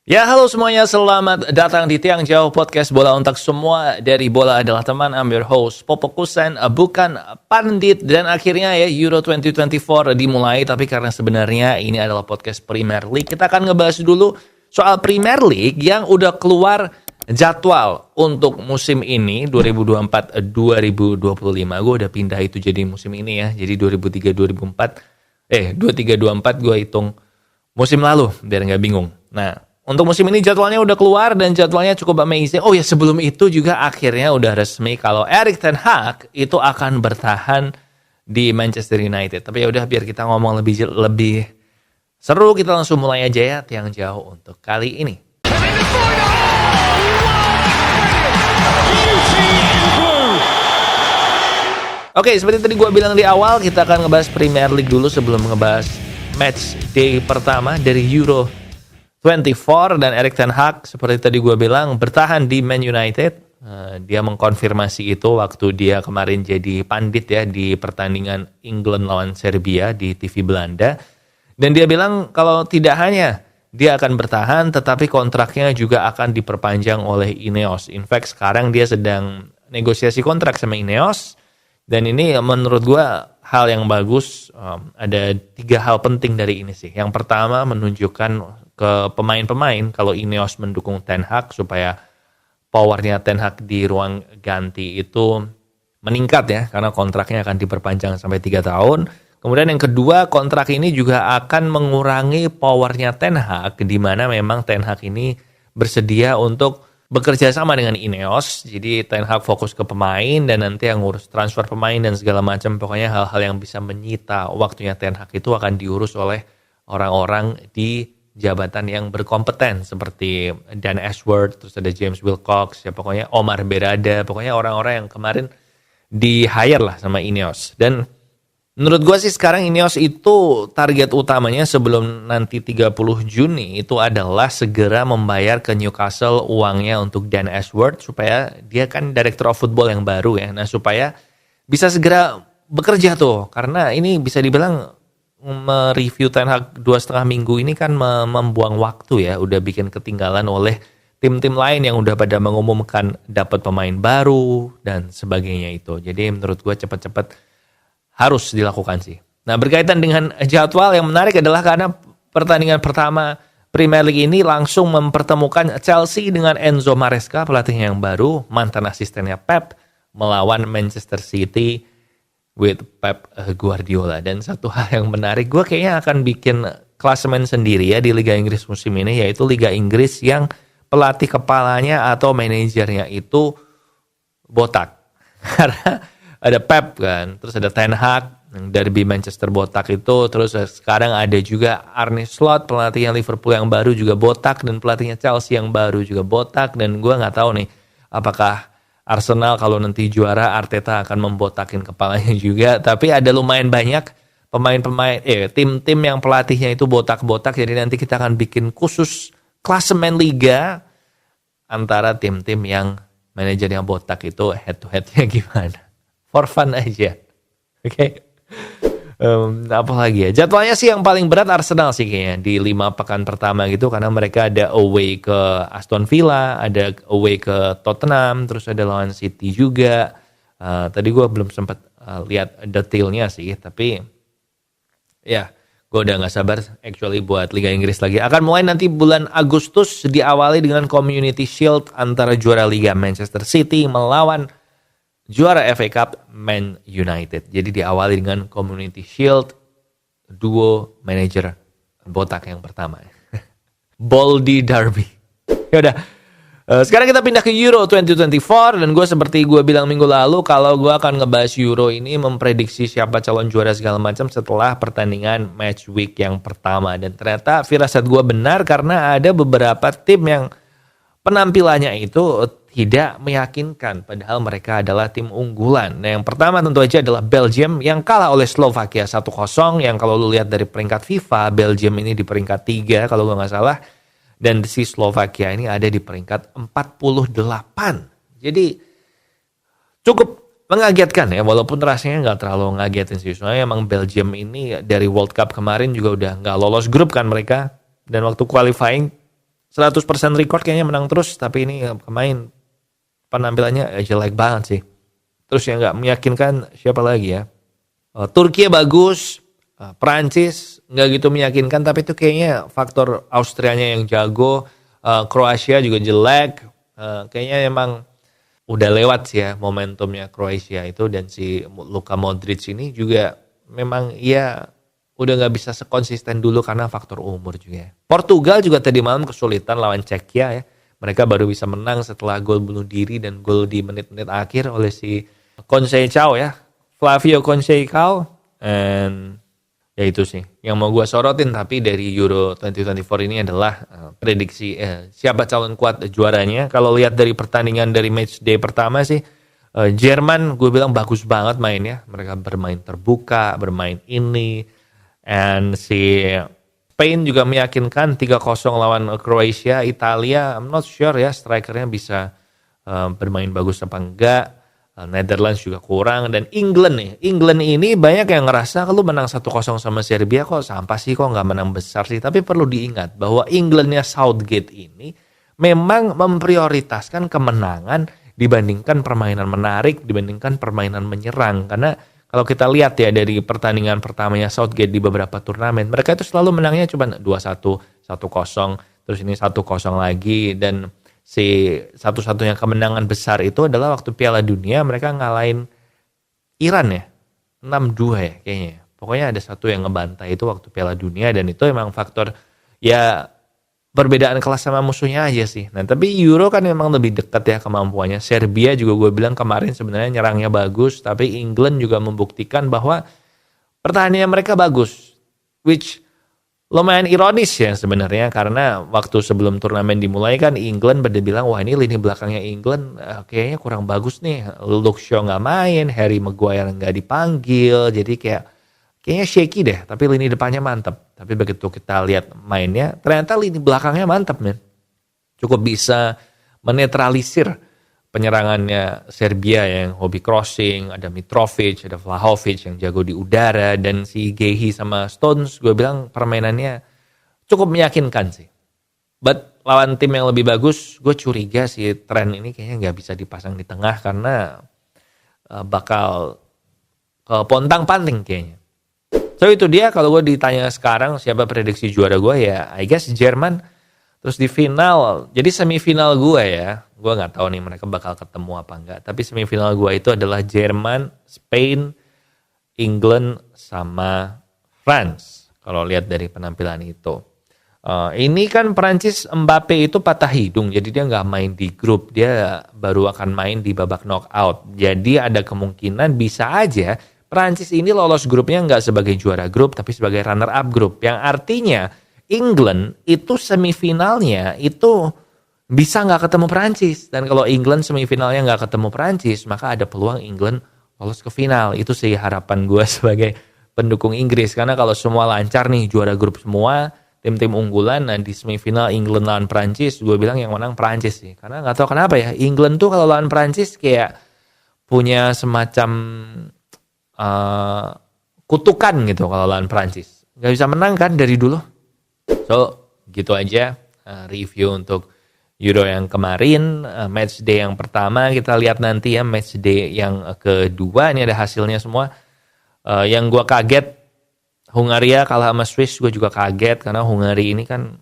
Ya, halo semuanya, selamat datang di Tiang Jauh Podcast Bola untuk semua. Dari Bola adalah teman, I'm your host Popo Kusen, bukan pandit. Dan akhirnya ya Euro 2024 dimulai, tapi karena sebenarnya ini adalah podcast Premier League, kita akan ngebahas dulu soal Premier League yang udah keluar jadwal untuk musim ini 2024-2025. Gue udah pindah itu jadi musim ini ya, jadi 23-24 gue hitung musim lalu biar nggak bingung. Nah, untuk musim ini jadwalnya udah keluar dan jadwalnya cukup amazing. Oh ya, sebelum itu juga akhirnya udah resmi kalau Erik ten Hag itu akan bertahan di Manchester United. Tapi ya udah, biar kita ngomong lebih seru, kita langsung mulai aja ya Tiang Jauh untuk kali ini. Oke, seperti tadi gue bilang di awal, kita akan ngebahas Premier League dulu sebelum ngebahas match day pertama dari Euro 24. Dan Erik ten Hag seperti tadi gue bilang bertahan di Man United. Dia mengkonfirmasi itu waktu dia kemarin jadi pandit ya di pertandingan England lawan Serbia di TV Belanda. Dan dia bilang kalau tidak hanya dia akan bertahan, tetapi kontraknya juga akan diperpanjang oleh Ineos. In fact sekarang dia sedang negosiasi kontrak sama Ineos. Dan ini menurut gue hal yang bagus. Ada 3 hal penting dari ini sih. Yang pertama, menunjukkan ke pemain-pemain kalau Ineos mendukung Ten Hag supaya powernya Ten Hag di ruang ganti itu meningkat ya, karena kontraknya akan diperpanjang sampai 3 tahun. Kemudian yang kedua, kontrak ini juga akan mengurangi powernya Ten Hag, di mana memang Ten Hag ini bersedia untuk bekerja sama dengan Ineos. Jadi Ten Hag fokus ke pemain dan nanti yang ngurus transfer pemain dan segala macam. Pokoknya hal-hal yang bisa menyita waktunya Ten Hag itu akan diurus oleh orang-orang di jabatan yang berkompeten seperti Dan Ashworth, terus ada James Wilcox, ya pokoknya Omar Berrada, pokoknya orang-orang yang kemarin di-hire lah sama Ineos. Dan menurut gue sih sekarang Ineos itu target utamanya sebelum nanti 30 Juni itu adalah segera membayar ke Newcastle uangnya untuk Dan Ashworth supaya dia kan Director of Football yang baru ya. Nah, supaya bisa segera bekerja tuh, karena ini bisa dibilang mereview Ten Hag 2,5 minggu ini kan membuang waktu ya, udah bikin ketinggalan oleh tim-tim lain yang udah pada mengumumkan dapat pemain baru dan sebagainya itu. Jadi menurut gue cepat-cepat harus dilakukan sih. Nah, berkaitan dengan jadwal yang menarik adalah karena pertandingan pertama Premier League ini langsung mempertemukan Chelsea dengan Enzo Maresca, pelatih yang baru, mantan asistennya Pep, melawan Manchester City with Pep Guardiola. Dan satu hal yang menarik, gue kayaknya akan bikin klasemen sendiri ya di Liga Inggris musim ini, yaitu Liga Inggris yang pelatih kepalanya atau manajernya itu botak. Karena ada Pep kan, terus ada Ten Hag yang derby Manchester botak itu, terus sekarang ada juga Arne Slot, pelatihnya Liverpool yang baru juga botak, dan pelatihnya Chelsea yang baru juga botak. Dan gue nggak tahu nih apakah Arsenal kalau nanti juara Arteta akan membotakin kepalanya juga. Tapi ada lumayan banyak pemain-pemain tim-tim yang pelatihnya itu botak-botak. Jadi nanti kita akan bikin khusus klasemen liga antara tim-tim yang manajernya botak itu head to headnya gimana. For fun aja. Oke. Apa lagi ya? Jadwalnya sih yang paling berat Arsenal sih kayaknya di 5 pekan pertama gitu, karena mereka ada away ke Aston Villa, ada away ke Tottenham, terus ada lawan City juga. Tadi gue belum sempat lihat detailnya sih, tapi ya gue udah nggak sabar actually buat Liga Inggris lagi. Akan mulai nanti bulan Agustus, diawali dengan Community Shield antara juara Liga Manchester City melawan juara FA Cup Man United. Jadi diawali dengan Community Shield, duo manajer botak yang pertama. Baldy Derby. Yaudah, sekarang kita pindah ke Euro 2024. Dan gue seperti gue bilang minggu lalu, kalau gue akan ngebahas Euro ini, memprediksi siapa calon juara segala macam setelah pertandingan match week yang pertama. Dan ternyata firasat gue benar, karena ada beberapa tim yang penampilannya itu tidak meyakinkan, padahal mereka adalah tim unggulan. Nah, yang pertama tentu aja adalah Belgium yang kalah oleh Slovakia 1-0, yang kalau lu lihat dari peringkat FIFA, Belgium ini di peringkat 3 kalau gue nggak salah, dan si Slovakia ini ada di peringkat 48. Jadi cukup mengagetkan ya, walaupun rasanya nggak terlalu ngagetin sih. Soalnya emang Belgium ini dari World Cup kemarin juga udah nggak lolos grup kan mereka, dan waktu qualifying 100% record kayaknya menang terus, tapi ini pemain penampilannya jelek banget sih. Terus yang nggak meyakinkan siapa lagi ya? Turki bagus, Prancis nggak gitu meyakinkan, tapi itu kayaknya faktor Austrianya yang jago, Kroasia juga jelek, kayaknya emang udah lewat sih ya momentumnya Kroasia itu, dan si Luka Modric ini juga memang ya udah nggak bisa sekonsisten dulu karena faktor umur juga. Portugal juga tadi malam kesulitan lawan Cechia ya. Mereka baru bisa menang setelah gol bunuh diri dan gol di menit-menit akhir oleh si Conceição ya, Flavio Conceição. And ya itu sih yang mau gue sorotin. Tapi dari Euro 2024 ini adalah prediksi siapa calon kuat juaranya. Kalau lihat dari pertandingan dari match day pertama sih, Jerman gue bilang bagus banget mainnya. Mereka bermain terbuka, bermain ini. And si Spain juga meyakinkan 3-0 lawan Kroasia. Italia I'm not sure ya strikernya bisa bermain bagus apa enggak. Netherlands juga kurang. Dan England nih, England ini banyak yang ngerasa kalau menang 1-0 sama Serbia kok sampah sih, kok nggak menang besar sih. Tapi perlu diingat bahwa Englandnya Southgate ini memang memprioritaskan kemenangan dibandingkan permainan menarik, dibandingkan permainan menyerang. Karena kalau kita lihat ya dari pertandingan pertamanya Southgate di beberapa turnamen, mereka itu selalu menangnya cuma 2-1, 1-0, terus ini 1-0 lagi. Dan si satu-satunya kemenangan besar itu adalah waktu Piala Dunia mereka ngalahin Iran ya, 6-2 ya kayaknya. Pokoknya ada satu yang ngebantai itu waktu Piala Dunia, dan itu emang faktor ya perbedaan kelas sama musuhnya aja sih. Nah tapi Euro kan memang lebih dekat ya kemampuannya. Serbia juga gue bilang kemarin sebenarnya nyerangnya bagus, tapi England juga membuktikan bahwa pertahanannya mereka bagus. Which lumayan ironis ya sebenarnya, karena waktu sebelum turnamen dimulai kan England pada bilang wah ini lini belakangnya England kayaknya kurang bagus nih. Luke Shaw nggak main, Harry Maguire nggak dipanggil, jadi kayaknya shaky deh, tapi lini depannya mantap. Tapi begitu kita lihat mainnya, ternyata lini belakangnya mantap, men. Cukup bisa menetralisir penyerangannya Serbia yang hobi crossing, ada Mitrovic, ada Vlahovic yang jago di udara, dan si Gehi sama Stones, gue bilang permainannya cukup meyakinkan sih. But lawan tim yang lebih bagus, gue curiga si tren ini kayaknya nggak bisa dipasang di tengah karena bakal pontang-panting kayaknya. So itu dia, kalau gue ditanya sekarang siapa prediksi juara gue ya I guess Jerman. Terus di final, jadi semifinal gue ya, gue gak tahu nih mereka bakal ketemu apa enggak. Tapi semifinal gue itu adalah Jerman, Spain, England, sama France. Kalau lihat dari penampilan itu. Ini kan Perancis Mbappe itu patah hidung, jadi dia gak main di grup. Dia baru akan main di babak knockout. Jadi ada kemungkinan bisa aja Prancis ini lolos grupnya nggak sebagai juara grup, tapi sebagai runner up grup. Yang artinya England itu semifinalnya itu bisa nggak ketemu Prancis. Dan kalau England semifinalnya nggak ketemu Prancis, maka ada peluang England lolos ke final. Itu sih harapan gue sebagai pendukung Inggris. Karena kalau semua lancar nih, juara grup semua, tim-tim unggulan, nah di semifinal England lawan Prancis, gue bilang yang menang Prancis sih. Karena nggak tahu kenapa ya, England tuh kalau lawan Prancis kayak punya semacam kutukan gitu kalau lawan Prancis. Gak bisa menang kan dari dulu. So gitu aja review untuk Euro yang kemarin. Match day yang pertama kita lihat nanti ya. Match day yang kedua ini ada hasilnya semua. Yang gue kaget Hungaria kalah sama Swiss, gue juga kaget karena Hungaria ini kan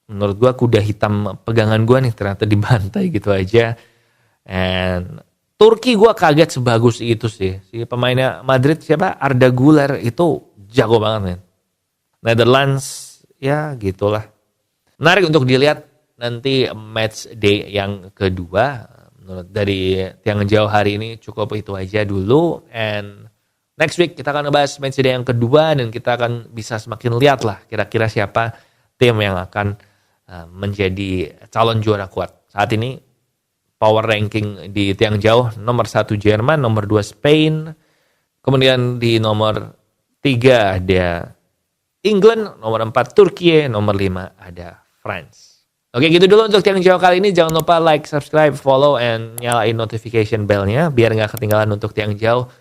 menurut gue kuda hitam pegangan gue nih, ternyata dibantai gitu aja. And Turki gue kaget sebagus itu sih. Si pemainnya Madrid siapa? Arda Güler itu jago banget, men. Netherlands ya gitulah. Menarik untuk dilihat nanti match day yang kedua. Menurut dari Tiang Jauh hari ini cukup itu aja dulu. And next week kita akan ngebahas match day yang kedua, dan kita akan bisa semakin lihat lah kira-kira siapa tim yang akan menjadi calon juara kuat. Saat ini power ranking di Tiang Jauh, nomor 1 Jerman, nomor 2 Spain, kemudian di nomor 3 ada England, nomor 4 Turki, nomor 5 ada France. Oke, gitu dulu untuk Tiang Jauh kali ini. Jangan lupa like, subscribe, follow, and nyalain notification bell-nya biar nggak ketinggalan untuk Tiang Jauh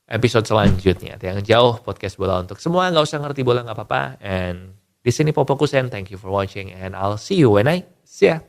episode selanjutnya. Tiang Jauh, podcast bola untuk semua, nggak usah ngerti bola nggak apa-apa, and Di sini Popokusen, thank you for watching and I'll see you when I see ya.